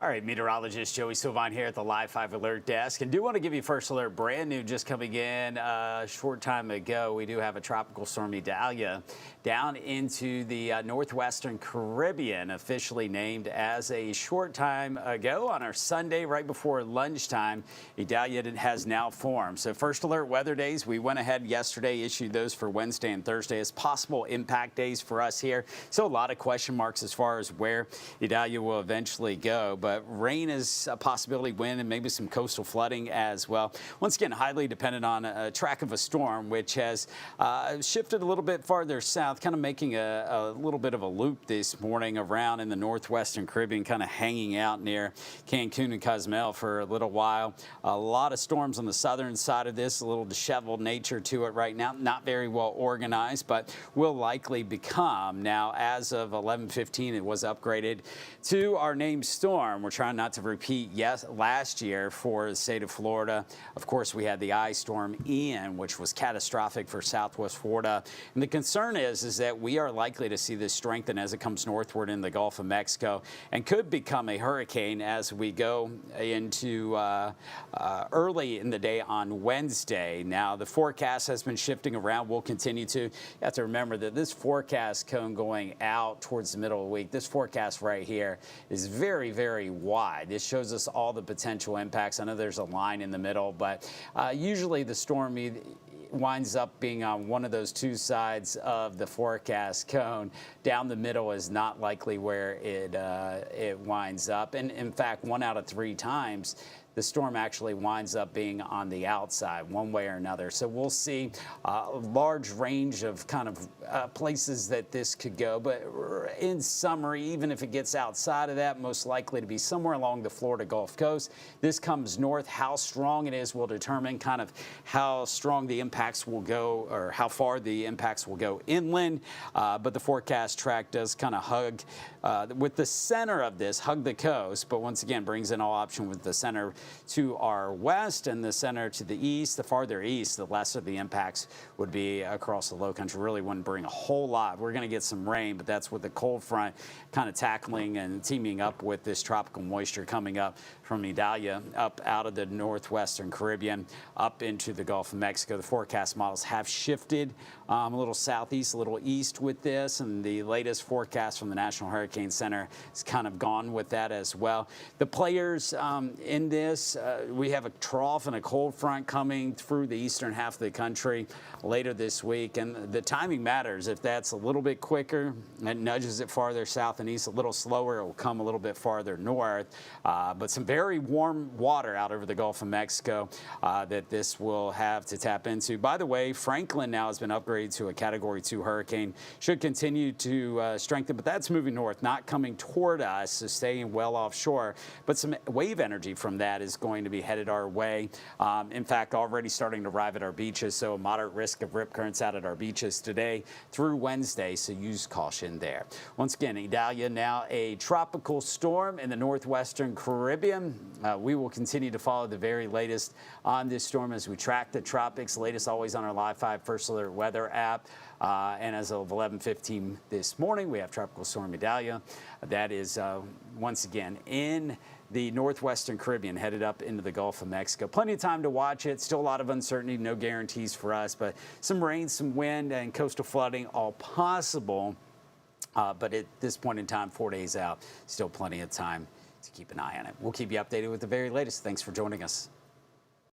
All right, meteorologist Joey Sylvan here at the Live 5 Alert Desk. And do want to give you first alert, brand new, just coming in a short time ago. We do have a Tropical Storm Idalia down into the northwestern Caribbean, officially named as a short time ago on our Sunday, right before lunchtime. Idalia has now formed. So first alert weather days, we went ahead yesterday, issued those for Wednesday and Thursday as possible impact days for us here. So a lot of question marks as far as where Idalia will eventually go. But rain is a possibility, wind, and maybe some coastal flooding as well. Once again, highly dependent on a track of a storm, which has shifted a little bit farther south, kind of making a little bit of a loop this morning around in the northwestern Caribbean, kind of hanging out near Cancun and Cozumel for a little while. A lot of storms on the southern side of this, a little disheveled nature to it right now. Not very well organized, but will likely become. Now, as of 11:15, it was upgraded to our named storm. We're trying not to repeat last year for the state of Florida. Of course, we had the ice storm Ian, which was catastrophic for southwest Florida. And the concern is that we are likely to see this strengthen as it comes northward in the Gulf of Mexico and could become a hurricane as we go into early in the day on Wednesday. Now, the forecast has been shifting around. We'll continue to. You have to remember that this forecast cone going out towards the middle of the week, this forecast right here is very, very wide. This shows us all the potential impacts. I know there's a line in the middle, but usually the storm winds up being on one of those two sides of the forecast cone. Down the middle is not likely where it winds up. And in fact, 1 out of 3 times, the storm actually winds up being on the outside one way or another. So we'll see a large range of kind of places that this could go. But in summary, even if it gets outside of that, most likely to be somewhere along the Florida Gulf Coast. This comes north. How strong it is will determine kind of how strong the impacts will go or how far the impacts will go inland. But the forecast track does kind of hug with the center of this, hug the coast. But once again, brings in all option with the center to our west and the center to the east. The farther east, the less of the impacts would be across the low country. Really wouldn't bring a whole lot. We're going to get some rain, but that's with the cold front kind of tackling and teaming up with this tropical moisture coming up from Idalia up out of the northwestern Caribbean up into the Gulf of Mexico. The forecast models have shifted a little southeast, a little east with this, and the latest forecast from the National Hurricane Center has kind of gone with that as well. The players in this, we have a trough and a cold front coming through the eastern half of the country later this week, and the timing matters. If that's a little bit quicker, it nudges it farther south and east. A little slower, it will come a little bit farther north, but some very warm water out over the Gulf of Mexico that this will have to tap into. By the way, Franklin now has been upgraded to a Category 2 hurricane. Should continue to strengthen, but that's moving north, not coming toward us, so staying well offshore. But some wave energy from that is going to be headed our way. In fact, already starting to arrive at our beaches, so a moderate risk of rip currents out at our beaches today through Wednesday, so use caution there. Once again, Idalia now a tropical storm in the northwestern Caribbean. We will continue to follow the very latest on this storm as we track the tropics. Latest always on our Live 5 First Alert weather app. And as of 11:15 this morning, we have Tropical Storm Idalia. That is once again in the northwestern Caribbean, headed up into the Gulf of Mexico. Plenty of time to watch it. Still a lot of uncertainty, no guarantees for us, but some rain, some wind, and coastal flooding all possible. But at this point in time, 4 days out, still plenty of time to keep an eye on it. We'll keep you updated with the very latest. Thanks for joining us.